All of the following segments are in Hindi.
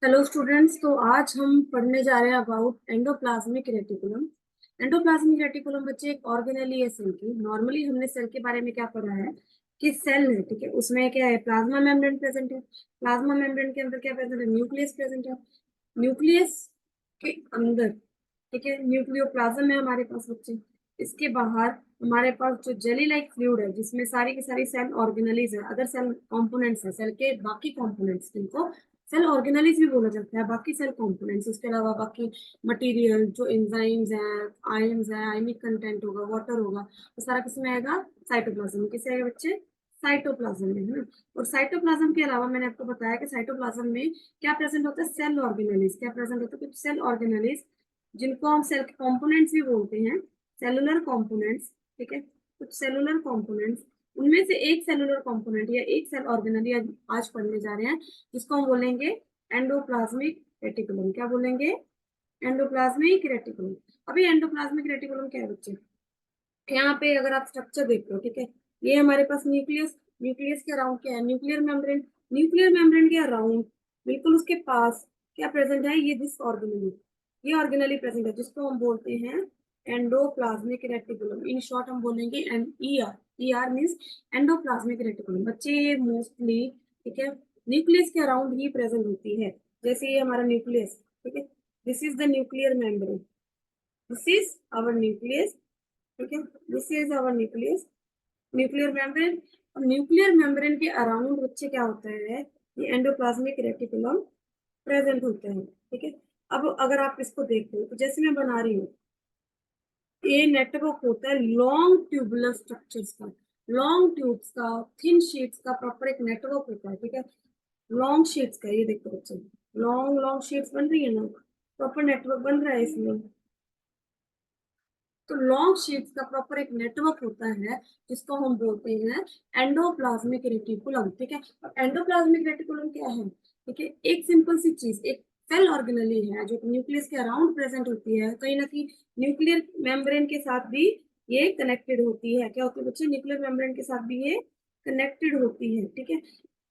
Hello students. तो आज हम पढ़ने जा रहे हैं about endoplasmic reticulum. Endoplasmic reticulum बच्चे एक ऑर्गेनेली है सेल की। नॉर्मली हमने सेल के बारे में क्या पढ़ा है कि सेल है, ठीक है, उसमें क्या है, प्लाज्मा मेम्ब्रेन प्रेजेंट है। प्लाज्मा मेम्ब्रेन के अंदर क्या प्रेजेंट है, न्यूक्लियस प्रेजेंट है। न्यूक्लियस के अंदर, ठीक है, न्यूक्लियोप्लाज्म है हमारे पास बच्चे। इसके बाहर हमारे पास जो जेली लाइक फ्लूइड है जिसमें सारी की सारी सेल ऑर्गेनेलीज है, अदर सेल कंपोनेंट्स है, सेल के बाकी कंपोनेंट्स जिनको सेल ऑर्गेनेलिज भी बोला जाता है, बाकी सेल कंपोनेंट्स। उसके अलावा बाकी मटेरियल जो एंजाइम्स हैं, आयंस है, आयनिक कंटेंट होगा, वाटर होगा, तो सारा किसमें आएगा, साइटोप्लाज्म। किससे आएगा बच्चे, साइटोप्लाज्म में, है ना। और साइटोप्लाज्म के अलावा मैंने आपको बताया कि साइटोप्लाज्म में क्या प्रेजेंट होता है, सेल ऑर्गेनेलिज। क्या प्रेजेंट होता है, कुछ सेल ऑर्गेनेलिज जिनको हम सेल के कंपोनेंट्स भी बोलते हैं, सेलुलर कंपोनेंट्स, ठीक है, कुछ सेलुलर कंपोनेंट्स। उनमें से एक सेलुलर कंपोनेंट या एक सेल ऑर्गेनेली आज पढ़ने जा रहे हैं, जिसको हम बोलेंगे एंडोप्लाज्मिक रेटिकुलम। क्या बोलेंगे, एंडोप्लाज्मिक रेटिकुलम। अभी एंडोप्लाज्मिक रेटिकुलम क्या है बच्चे, यहाँ पे अगर आप स्ट्रक्चर देखते हो, ठीक है, ये हमारे पास न्यूक्लियस, न्यूक्लियस के अराउंड क्या है, न्यूक्लियर मेम्ब्रेन। न्यूक्लियर मेम्ब्रेन के अराउंड बिल्कुल उसके पास क्या प्रेजेंट है, ये दिस ऑर्गेनेली, ये ऑर्गेनेली प्रेजेंट है, जिसको हम बोलते हैं एंडोप्लाज्मिक रेटिकुलम। इन शॉर्ट हम बोलेंगे and ER. ER means endoplasmic reticulum. बच्चे ये मोस्टली, ठीक है, न्यूक्लियस के अराउंड ही प्रेजेंट होती है। जैसे ये हमारा न्यूक्लियस, ठीक है, this is the nuclear membrane, this is our nucleus, ठीक है, this is our nucleus, nuclear membrane. और न्यूक्लियर मेम्ब्रेन के अराउंड बच्चे क्या होता है, ये एंडोप्लाज्मिक रेटिकुलम प्रेजेंट होते हैं, ठीक है। अब अगर आप इसको देखो तो जैसे मैं बना रही हूँ, ये नेटवर्क होता है लॉन्ग ट्यूबुलर स्ट्रक्चर्स का, लॉन्ग ट्यूब्स का, थिन शीट्स का प्रॉपर एक नेटवर्क होता है, ठीक है। लॉन्ग शीट्स का, ये देखो बच्चे, लॉन्ग लॉन्ग शीट्स बन रही है ना, प्रॉपर नेटवर्क बन रहा है इसमें। तो लॉन्ग शीट्स का प्रॉपर एक नेटवर्क होता है, जिसको हम बोलते हैं एंडोप्लाज्मिक रेटिकुलम, ठीक है। और एंडोप्लाज्मिक रेटिकुलम क्या है, ठीक है, एक सिंपल सी चीज, एक सेल ऑर्गेनेली है जो न्यूक्लियस के अराउंड प्रेजेंट होती है, कहीं ना कहीं न्यूक्लियर मेम्ब्रेन के साथ भी ये कनेक्टेड होती है। क्या होती है बच्चे, न्यूक्लियर मेम्ब्रेन के साथ भी ये कनेक्टेड होती है, ठीक है,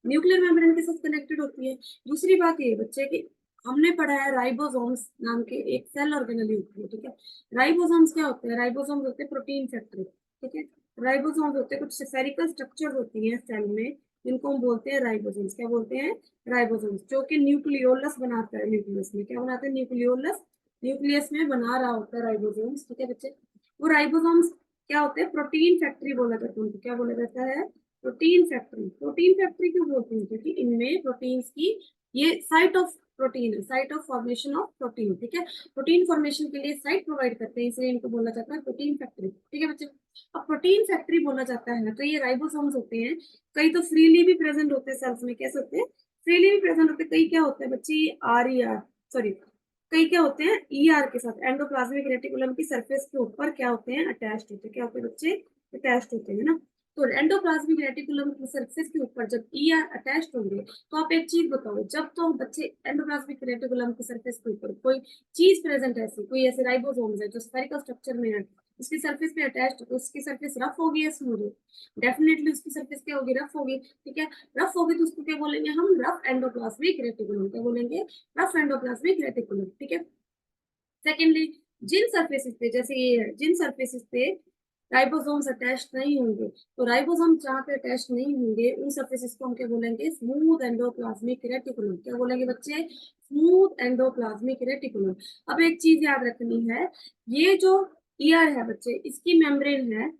न्यूक्लियर मेम्ब्रेन के साथ कनेक्टेड होती है। दूसरी बात ये बच्चे की, हमने पढ़ा है राइबोसोम्स नाम के एक सेल ऑर्गेनेली होती है, ठीक है। राइबोसोम्स क्या होते हैं, राइबोसोम्स होते हैं प्रोटीन फैक्ट्री, ठीक है। राइबोसोम्स होते हैं कुछ स्फेरिकल स्ट्रक्चर होती है सेल में, जिनको हम बोलते हैं राइबोसोम्स। क्या बोलते हैं, राइबोसोम्स, जो कि न्यूक्लियोलस बनाता है। न्यूक्लियस में क्या बनाता है, न्यूक्लियोलस, न्यूक्लियस में बना रहा होता है राइबोसोम्स, ठीक है बच्चे। वो राइबोसोम्स क्या होते हैं, प्रोटीन फैक्ट्री बोला जाता है उनको। क्या बोला जाता है, प्रोटीन फैक्ट्री। प्रोटीन फैक्ट्री क्यों बोलते हैं, क्योंकि इनमें प्रोटीन्स की ये साइट ऑफ प्रोटीन है, site of formation of protein, ठीक है। प्रोटीन फॉर्मेशन के लिए साइट प्रोवाइड करते हैं, इसलिए इनको बोला जाता है प्रोटीन फैक्ट्री, ठीक है बच्चे। अब प्रोटीन फैक्ट्री बोला जाता है तो ये राइबोसोम्स होते हैं, कई तो फ्रीली भी प्रेजेंट होते हैं सेल्स में। कैसे होते हैं, फ्रीली भी प्रेजेंट होते हैं। कई क्या होते हैं बच्चे, आर ई आर, सॉरी, कई क्या होते हैं, ई आर के साथ, एंडोप्लाज्मिक रेटिकुलम की सरफेस के ऊपर क्या होते हैं, अटैच्ड होते हैं। क्या होते हैं बच्चे, अटैच्ड होते हैं ना। तो एंडोप्लाज्मिक रेटिकुलम की सरफेस के ऊपर जब ईआर अटैच्ड होंगे, तो आप एक चीज बताओ, जब तो बच्चे एंडोप्लाज्मिक रेटिकुलम की सरफेस के ऊपर कोई चीज प्रेजेंट है, ऐसी कोई ऐसे राइबोसोम्स है जो स्फेरिकल स्ट्रक्चर में है, उसकी सरफेस पे अटैच्ड, तो उसकी सरफेस रफ होगी या स्मूथ होगी, डेफिनेटली उसकी सरफेस क्या होगी, रफ होगी, ठीक है। रफ होगी तो उसको क्या बोलेंगे हम, रफ एंडोप्लाज्मिक रेटिकुलम। क्या बोलेंगे, रफ एंडोप्लाज्मिक रेटिकुलम, ठीक है। सेकेंडली, जिन सरफेसेस पे, जैसे ये है, जिन सरफेसेस पे राइबोसोम्स अटैच नहीं होंगे, तो राइबोसोम जहाँ पे अटैच नहीं होंगे उन सरफेसेस को हम क्या बोलेंगे, स्मूथ एंडोप्लाज्मिक रेटिकुलम। क्या बोलेंगे बच्चे, स्मूथ एंडोप्लाज्मिक रेटिकुलम। अब एक चीज याद रखनी है, ये जो ईयर है बच्चे, इसकी मेम्ब्रेन है,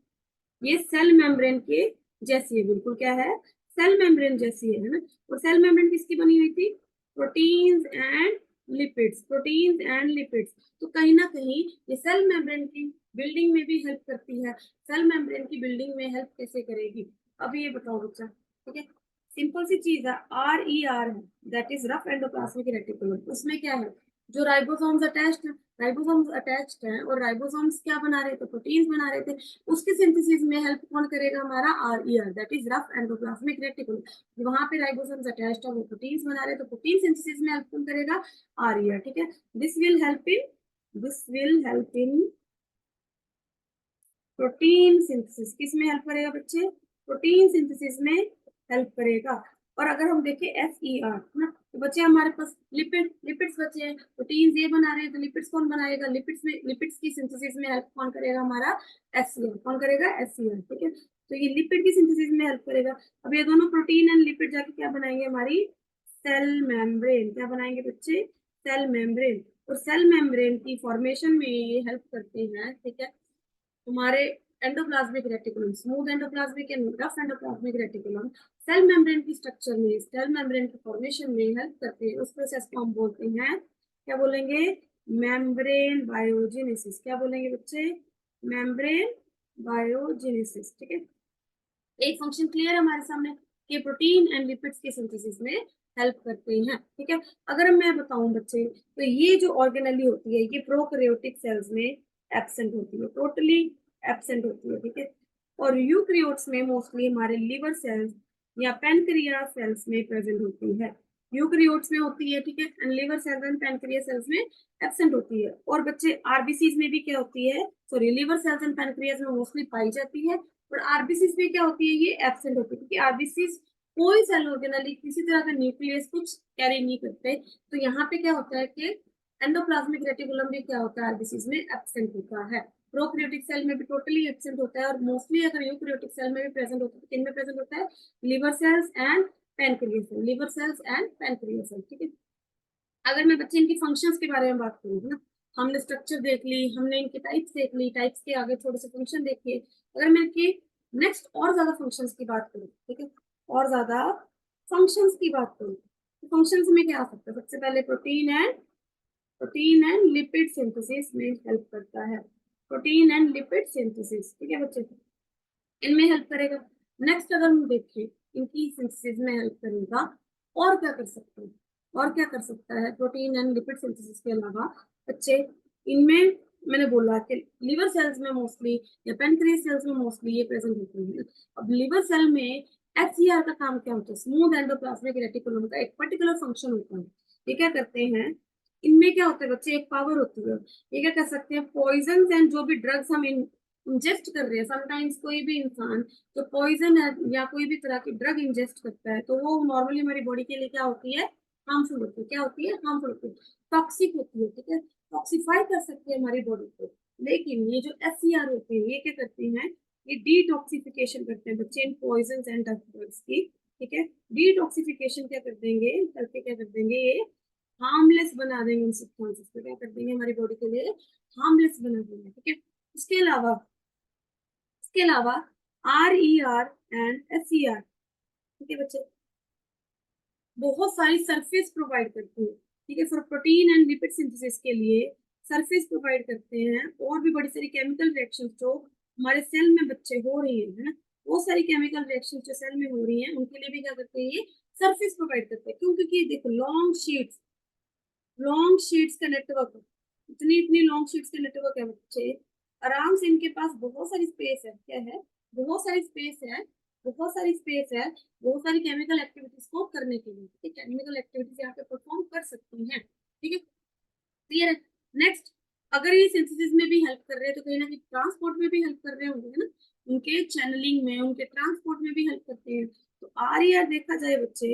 ये सेल मेम्ब्रेन के जैसी है, बिल्कुल क्या है, सेल मेम्ब्रेन जैसी है ना। और सेल मेम्ब्रेन किसकी बनी हुई थी, proteins and lipids, proteins and lipids. तो कहीं ना कहीं ये सेल मेम्ब्रेन की बिल्डिंग में भी हेल्प करती है। सेल मेम्ब्रेन की बिल्डिंग में हेल्प कैसे करेगी, अब ये बताओ बच्चा, ठीक है। सिंपल सी चीज है, आर ई आर है, that is rough endoplasmic reticulum. उसमें क्या है, जो राइबोसोम्स अटैच्ड है, राइबोसोम्स अटैच्ड हैं, और राइबोसोम्स क्या बना रहे थे, प्रोटीन्स बना रहे थे। उसके सिंथेसिस में हेल्प कौन करेगा, हमारा R E R, that is rough endoplasmic reticulum. वहां पे राइबोसोम्स अटैच्ड है, वो प्रोटीन्स बना रहे, तो प्रोटीन सिंथेसिस में हेल्प कौन करेगा, आर ई आर, ठीक है। This will help in, this will help in protein synthesis. किस में हेल्प करेगा बच्चे, प्रोटीन सिंथेसिस में हेल्प करेगा। और अगर हम देखें SER ना, तो बच्चे हमारे पास लिपिड्स बचे हैं, प्रोटीन्स ये बना रहे हैं, तो लिपिड्स कौन बनाएगा, लिपिड्स की सिंथेसिस में हेल्प कौन करेगा, हमारा SCR। कौन करेगा, SCR। ठीक है, तो ये लिपिड की सिंथेसिस में हेल्प करेगा। अब ये दोनों प्रोटीन एंड लिपिड जाके क्या बनाएंगे, हमारी सेल मेम्ब्रेन। क्या बनाएंगे बच्चे, सेल मेम्ब्रेन। और सेल मेम्ब्रेन की फॉर्मेशन में ये हेल्प करते हैं। ठीक है, हमारे endoplasmic reticulum, smooth endoplasmic and rough endoplasmic reticulum cell membrane की स्ट्रक्चर में, सेल मेम्ब्रेन की फॉर्मेशन में हेल्प करते हैं। उस प्रोसेस को हम बोलते हैं, क्या बोलेंगे, मेम्ब्रेन बायोजेनेसिस। क्या बोलेंगे बच्चे, मेम्ब्रेन बायोजेनेसिस। ठीक है, एक फंक्शन क्लियर है हमारे सामने कि प्रोटीन एंड लिपिड्स के सिंथेसिस में हेल्प करते हैं। ठीक है, अगर मैं बताऊं बच्चे, तो ये जो ऑर्गेनेली होती है, ये प्रोकैरियोटिक सेल्स में एब्सेंट होती है, टोटली एब्सेंट होती है। ठीक है, और यूकैरियोट्स में मोस्टली हमारे लिवर सेल्स या पैनक्रियास सेल्स में प्रेजेंट होती है। यूकैरियोट्स में होती है, ठीक है, and liver cells and pancreas cells में एब्सेंट होती है। और बच्चे आरबीसीज में भी क्या होती है, sorry, liver cells and pancreas में मोस्टली पाई जाती है। और आरबीसीज में क्या होती है, ये एब्सेंट होती है, क्योंकि आरबीसीज कोई सेल ऑर्गेनली किसी तरह का न्यूक्लियस कुछ कैरी नहीं करते। तो यहाँ पे क्या होता है कि एंडोप्लाज्मिक रेटिकुलम भी क्या होता है, आरबीसीज में एब्सेंट होता है। प्रोकैरियोटिक सेल में भी टोटली एब्सेंट होता है, और मोस्टली अगर यूकैरियोटिक सेल में भी प्रेजेंट होता है, किन में प्रेजेंट होता है, liver cells and pancreas cell, liver cells and pancreas cell. ठीक है, अगर मैं बच्चे इनकी फंक्शंस के बारे में बात करूँ ना, हमने स्ट्रक्चर देख ली, हमने इनके टाइप्स देख ली, टाइप्स के आगे थोड़े से फंक्शन देखिए। अगर मैं इनके नेक्स्ट और ज्यादा फंक्शंस की बात करूँ, ठीक है, और ज्यादा फंक्शंस की बात करूँ, तो फंक्शंस में क्या आ सकता है, सबसे पहले प्रोटीन एंड लिपिड सिंथेसिस में हेल्प करता है। प्रोटीन एंड लिपिड सिंथेसिस, ठीक है बच्चे, इनमें हेल्प करेगा। नेक्स्ट अगर हम देखें, इनकी सिंथेसिस में हेल्प करेगा। और क्या कर सकते हैं, और क्या कर सकता है प्रोटीन एंड लिपिड सिंथेसिस के अलावा बच्चे, इनमें मैंने बोला कि लिवर सेल्स में मोस्टली या पेनक्रियास सेल्स में मोस्टली ये प्रेजेंट होते हैं। अब लिवर सेल में HCR का काम क्या होता है, स्मूथ एंडोप्लाज्मिक रेटिकुलम का एक पर्टिकुलर फंक्शन होता है। ये क्या करते हैं, इनमें क्या होता है बच्चे, एक पावर होती है। ये क्या कर सकते हैं, पॉइजन एंड जो भी ड्रग्स हम इंजेस्ट कर रहे हैं, समटाइम्स कोई भी इंसान जो पॉइजन या कोई भी तरह की ड्रग इंजेस्ट करता है, तो वो नॉर्मली हमारी बॉडी के लिए क्या होती है, हार्मफुल होती है। क्या होती है, हार्मफुल होती है, टॉक्सिक होती है। ठीक है, टॉक्सिफाई कर सकती है हमारी बॉडी को। लेकिन ये जो SCR होते हैं, ये क्या करते हैं, ये डिटॉक्सिफिकेशन करते हैं बच्चे इन पॉइजन एंड ड्रग्स की। ठीक है, डिटॉक्सिफिकेशन क्या कर देंगे, करके क्या कर देंगे, ये हार्मलेस बना देंगे इन सब्सटेंसेस को, क्या कर देंगे, हमारी बॉडी के लिए हार्मलेस बना देंगे। ठीक है, इसके अलावा RER एंड SCR, ठीक है बच्चे, बहुत सारी सरफेस प्रोवाइड करती है। ठीक है, for protein and lipid synthesis के लिए सरफेस प्रोवाइड करते हैं। और भी बड़ी सारी केमिकल रिएक्शन जो हमारे सेल में बच्चे हो रही है ना, वो सारी केमिकल रिएक्शन जो सेल में हो रही है, उनके लिए भी क्या करते हैं, ये सरफेस प्रोवाइड करते हैं। क्यों, क्योंकि देखो लॉन्ग शीट्स का नेटवर्क, इतनी इतनी लॉन्ग शीट्स का नेटवर्क है बच्चे, आराम से इनके पास बहुत सारी स्पेस है। क्या है, बहुत सारी स्पेस है, बहुत सारी स्पेस है, बहुत सारी केमिकल एक्टिविटीज को करने के लिए। ठीक है, केमिकल एक्टिविटीज यहाँ पे परफॉर्म कर सकती हैं। ठीक है, क्लियर है। नेक्स्ट, अगर ये सिंथेसिस में भी हेल्प कर रहे हैं, तो कहीं ना कहीं ट्रांसपोर्ट में भी हेल्प कर रहे होंगे, है ना, उनके चैनलिंग में, उनके ट्रांसपोर्ट में भी हेल्प करते हैं। तो RER देखा जाए बच्चे,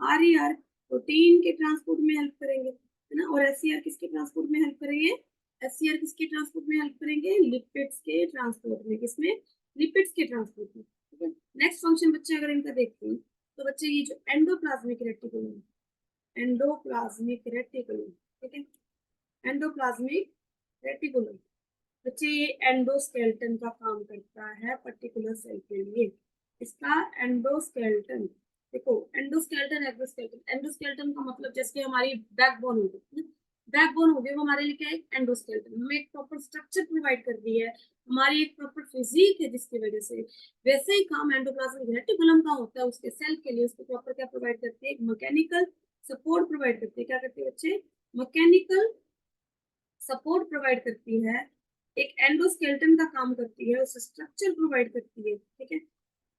RER प्रोटीन के ट्रांसपोर्ट में हेल्प करेंगे, है ना, और SCR किसके ट्रांसपोर्ट में हेल्प करेंगे, SCR किसके ट्रांसपोर्ट में हेल्प करेंगे, लिपिड्स के ट्रांसपोर्ट में। किसमें, लिपिड्स के ट्रांसपोर्ट में। ठीक है, नेक्स्ट फंक्शन बच्चे अगर इनका देखते हैं, तो बच्चे ये जो एंडोप्लाज्मिक रेटिकुलम, एंडोप्लाज्मिक रेटिकुलम, ठीक है, एंडोप्लाज्मिक रेटिकुलम बच्चे, ये एंडोस्केलेटन का काम करता है पर्टिकुलर सेल के लिए। इसका एंडोस्केलेटन, देखो एंडोस्केलेटन, एक्सोस्केलेटन, एंडोस्केलेटन का मतलब जैसे हमारी बैकबोन हो गई, बैकबोन हो गई, वो हमारे लिए क्या है, एंडोस्केलेटन हमें एक प्रॉपर स्ट्रक्चर प्रोवाइड कर दी है, हमारी एक प्रॉपर फिजिक है, जिसकी वजह से वैसे ही काम एंडोप्लाज्मिक रेटिकुलम का होता है उसके सेल के लिए। उसको प्रॉपर क्या प्रोवाइड करती है, एक मैकेनिकल सपोर्ट प्रोवाइड करती है। क्या करती है बच्चे, मैकेनिकल सपोर्ट प्रोवाइड करती है, एक एंडोस्केलेटन का काम करती है, उसे स्ट्रक्चर प्रोवाइड करती है। ठीक है,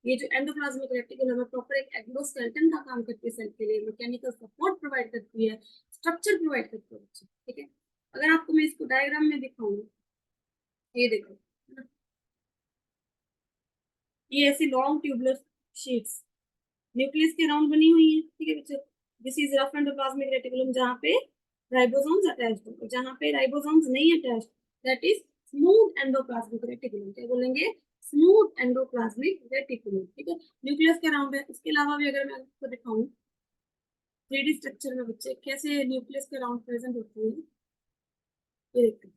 ये जो एंडोप्लाज्मिक रेटिकुलम है, प्रॉपर एक एंडोस्केलेटन का काम करती है सेल के लिए, मैकेनिकल सपोर्ट प्रोवाइड करती है, स्ट्रक्चर प्रोवाइड करती है बच्चे। ठीक है, अगर आपको मैं इसको डायग्राम में दिखाऊं, ये देखो, है ना, ये ऐसी लॉन्ग ट्यूबुलर शीट्स, न्यूक्लियस के अराउंड बनी हुई है, ठीक है बच्चे। This is rough endoplasmic reticulum, जहाँ पे राइबोसोम्स अटैच्ड है, जहाँ पे राइबोसोम्स नहीं attached that is smooth endoplasmic reticulum. क्या बोलेंगे? स्मूथ एंडोप्लाज्मिक रेटिकुलम, ठीक है। न्यूक्लियस के अराउंड है। इसके अलावा भी अगर मैं आपको दिखाऊं 3D स्ट्रक्चर में बच्चे कैसे न्यूक्लियस के अराउंड प्रेजेंट होते हैं, ये देखते हैं।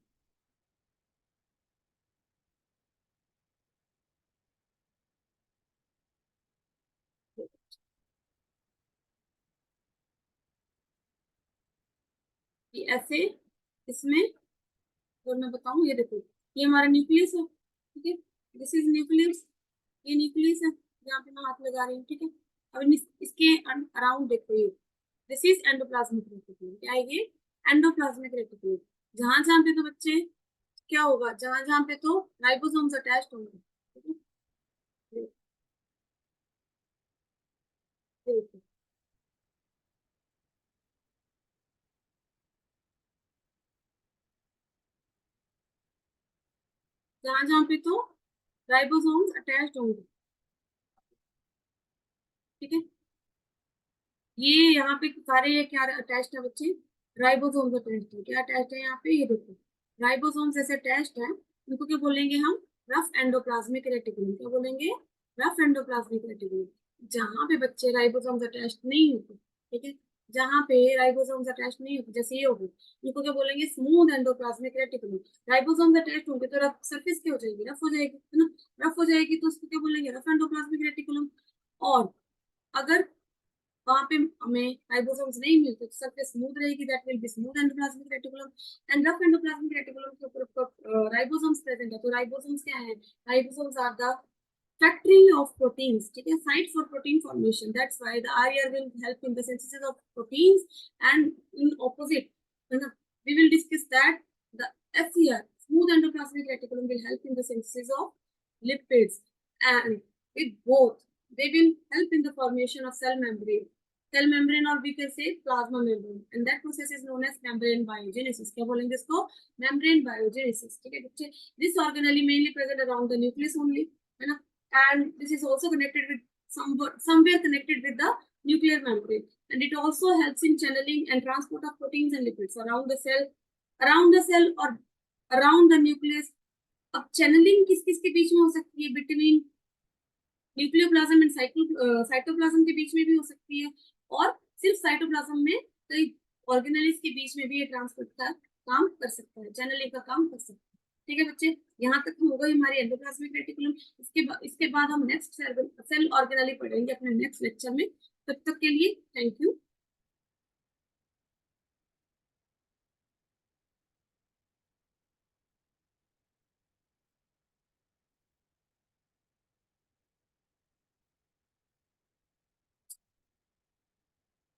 कि ऐसे इसमें, और मैं बताऊं, ये देखो, ये हमारा न्यूक्लियस है, ठीक है। दिस इज न्यूक्लियस, ये न्यूक्लियस है जहाँ पे मैं हाथ लगा रही हूँ, ठीक है। अब इसके अराउंड देखो, ये दिस इज एंडोप्लाज्मिक रेटिकुलम। क्या है ये? Endoplasmic reticulum. जहां जहां पे तो बच्चे क्या होगा, जहां जहां पे तो राइबोसोम्स अटैच्ड होंगे, ठीक है। ये देखो, जहां जहां पे तो राइबोसोम्स अटैच्ड होंगे, ठीक है। ये यहाँ पे सारे ये क्या अटैच्ड है बच्चे? राइबोसोम्स अटैच्ड है। क्या अटैच्ड है यहाँ पे? ये देखो, राइबोसोम्स ऐसे अटैच्ड है, उनको क्या बोलेंगे हम? Rough endoplasmic reticulum. क्या बोलेंगे? Rough endoplasmic reticulum. जहाँ पे बच्चे राइबोसोम्स अटैच्ड नहीं होते, ठीक है, जहाँ पे राइबोसोम्स अटैच्ड नहीं होते, जैसे ये हो गई, इनको क्या बोलेंगे? Smooth endoplasmic reticulum. Ribosomes attached होंगे तो रफ सरफेस क्या हो जाएगी? रफ हो जाएगी, है ना। रफ हो जाएगी तो उसको क्या बोलेंगे? Rough endoplasmic reticulum. और अगर वहां पे हमें राइबोसोम्स नहीं मिलते तो सरफेस स्मूथ रहेगी, that will be smooth endoplasmic reticulum. And rough endoplasmic reticulum के ऊपर राइबोसोम्स प्रेजेंट है, तो राइबोसोम्स क्या है? Ribosomes are the factory of proteins, ठीक है, site for protein formation. That's why the RER will help in the synthesis of proteins, and in opposite, है ना, we will discuss that the SER, smooth endoplasmic reticulum, will help in the synthesis of lipids, and with both they will help in the formation of cell membrane, or we can say plasma membrane, and that process is known as membrane biogenesis. क्या बोलेंगे इसको? membrane biogenesis, ठीक है बच्चे। this organelle mainly present around the nucleus only, है ना, and this is also connected with somewhere connected with the nuclear membrane, and it also helps in channeling and transport of proteins and lipids around the cell or around the nucleus. अब चैनलिंग किस किस के बीच में हो सकती है? बिटवीन न्यूक्लियोप्लाज्म एंड साइटोप्लाज्म के बीच में भी हो सकती है, और सिर्फ साइटोप्लाज्म में कई ऑर्गेनेल्स के बीच में भी ये ट्रांसपोर्ट का काम कर सकता है, चैनलिंग का काम कर सकता है, ठीक है बच्चे। यहाँ तक हो गई हमारी एंडोप्लाज्मिक रेटिकुलम। इसके बाद हम नेक्स्ट सेल ऑर्गेनेली पढ़ेंगे अपने नेक्स्ट लेक्चर में। तब तक के लिए थैंक यू।